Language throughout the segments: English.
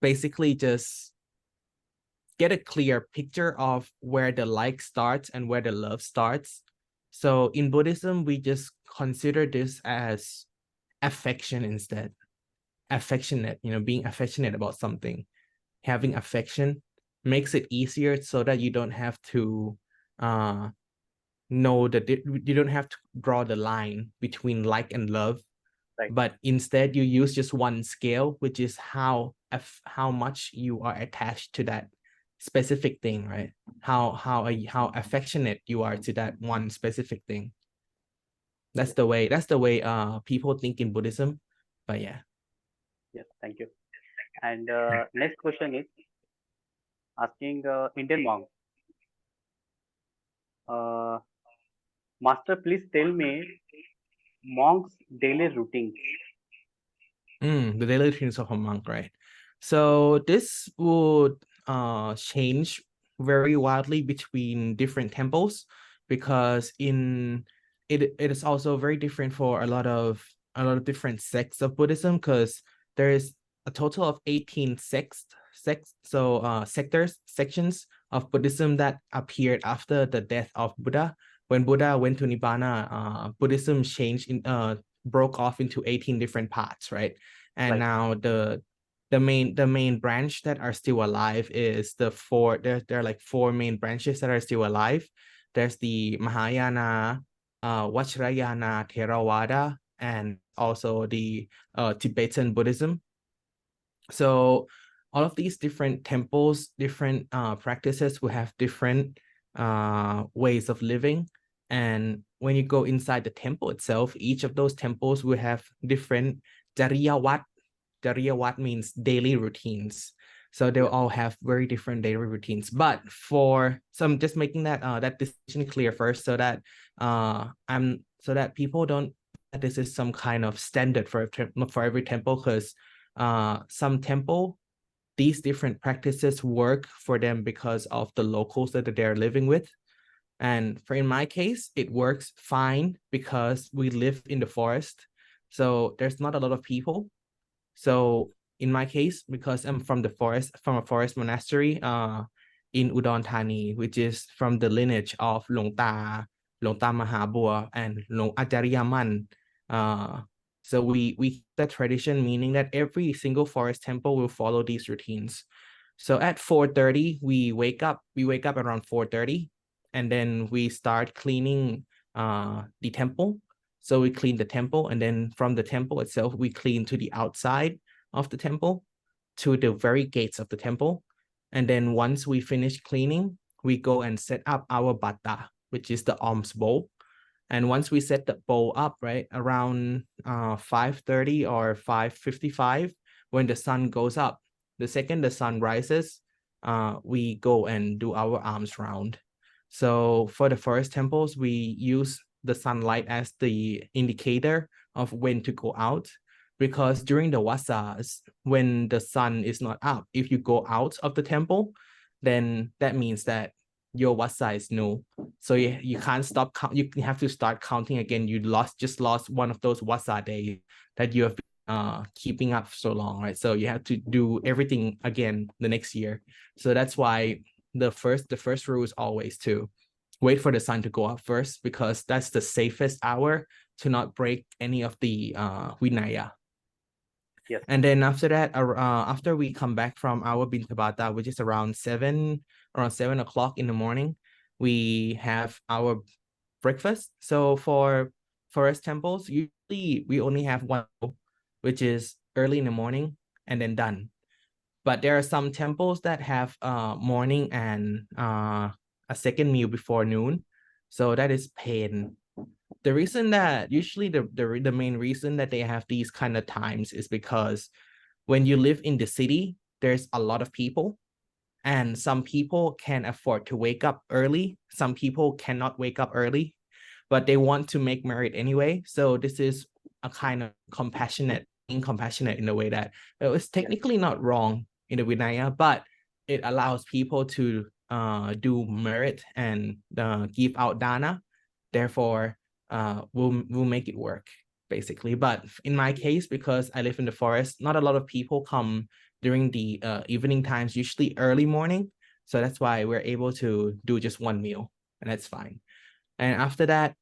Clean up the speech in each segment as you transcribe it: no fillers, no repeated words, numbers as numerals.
basically just get a clear picture of where the like starts and where the love starts. So in Buddhism, we just consider this as affection instead. Affectionate, being affectionate about something. Having affection makes it easier so that you don't have to know that you don't have to draw the line between like and love, Right. but instead you use just one scale, which is how much you are attached to that specific thing, right? How affectionate you are to that one specific thing. That's the way people think in Buddhism. But yeah. Yes. Thank you. And next question is asking Indian monk. Uh, Master, please tell me monk's daily routine. The daily routines of a monk, right? So this would change very widely between different temples, because it is also very different for a lot of different sects of Buddhism, because there is a total of 18 sections of Buddhism that appeared after the death of Buddha. When Buddha went to Nibbana, Buddhism changed broke off into 18 different parts, right? And Right. now the main branch that are still alive is there are like four main branches that are still alive. There's the Mahayana, Vajrayana, Theravada, and also the Tibetan Buddhism. So all of these different temples, different practices will have different ways of living. And when you go inside the temple itself, each of those temples will have different Jariya Wat. Jariya Wat means daily routines. So they'll Yeah. all have very different daily routines. But I'm just making that distinction clear first, so that people don't that this is some kind of standard for every temple, because some temple, these different practices work for them because of the locals that they're living with. And in my case, it works fine because we live in the forest. So there's not a lot of people. So in my case, because I'm from a forest monastery in Udon Thani, which is from the lineage of Lung Ta Mahabua and Lung Acharyaman. So we that tradition, meaning that every single forest temple will follow these routines. So at 4:30, we wake up. We wake up around 4:30, and then we start cleaning the temple. So we clean the temple, and then from the temple itself, we clean to the outside of the temple, to the very gates of the temple. And then once we finish cleaning, we go and set up our bata, which is the alms bowl. And once we set the bowl up, right, around 5:30 or 5:55, when the sun goes up, the second the sun rises, we go and do our alms round. So for the forest temples, we use the sunlight as the indicator of when to go out, because during the vasas, when the sun is not up, if you go out of the temple, then that means that your vasa is null. So you can't stop count. You have to start counting again. You just lost one of those vasa days that you have been keeping up so long, right? So you have to do everything again the next year. So that's why the first rule is always to wait for the sun to go up first, because that's the safest hour to not break any of the Vinaya. Yes. And then after that, after we come back from our Bintabata, which is around 7 o'clock in the morning, we have our breakfast. So for forest temples, usually we only have one, which is early in the morning and then done. But there are some temples that have morning and a second meal before noon. So that is pain. The reason that usually the main reason that they have these kind of times is because when you live in the city, there's a lot of people, and some people can afford to wake up early. Some people cannot wake up early, but they want to make merit anyway. So this is a kind of being compassionate in a way that it's technically not wrong in the Vinaya, but it allows people to do merit and give out dana. Therefore, we'll make it work basically. But in my case, because I live in the forest, not a lot of people come during the evening times, usually early morning. So that's why we're able to do just one meal, and that's fine. And after that,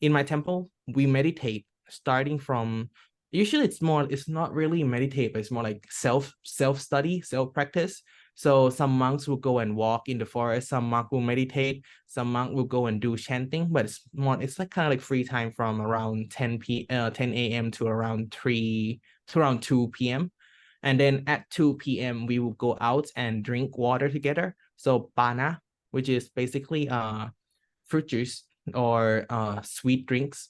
in my temple, we meditate starting from, usually it's not really meditate, but it's more like self-study, self-practice. So some monks will go and walk in the forest, some monk will meditate, some monk will go and do chanting, but it's like kind of like free time from around 10 a.m. to around 2 p.m. And then at 2 p.m. we will go out and drink water together. So bana, which is basically fruit juice or sweet drinks,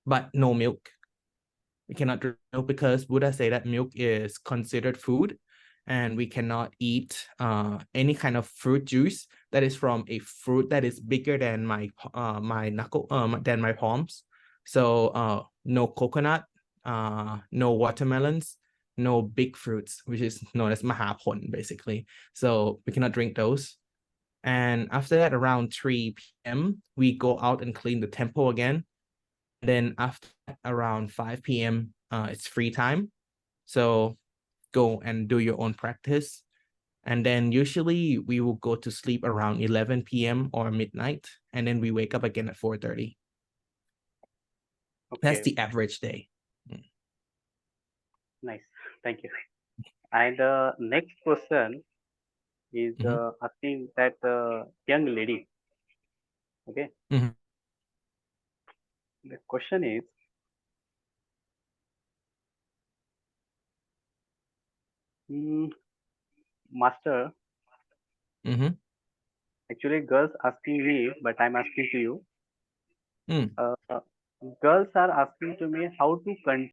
but no milk. We cannot drink milk because Buddha say that milk is considered food, and we cannot eat any kind of fruit juice that is from a fruit that is bigger than my knuckle than my palms. So no coconut, no watermelons, no big fruits, which is known as mahapon basically. So we cannot drink those. And after that, around 3 p.m., we go out and clean the temple again. Then after that, around 5 p.m., it's free time. So go and do your own practice. And then usually we will go to sleep around 11 p.m. or midnight. And then we wake up again at 4:30. That's Okay, the average day. nice. Thank you. And next question is Mhm. asking that young lady. Okay, Mhm. the question is, mm, Master, Mhm. actually girls asking me, but I'm asking to you. Mm. Uh, girls are asking to me how to control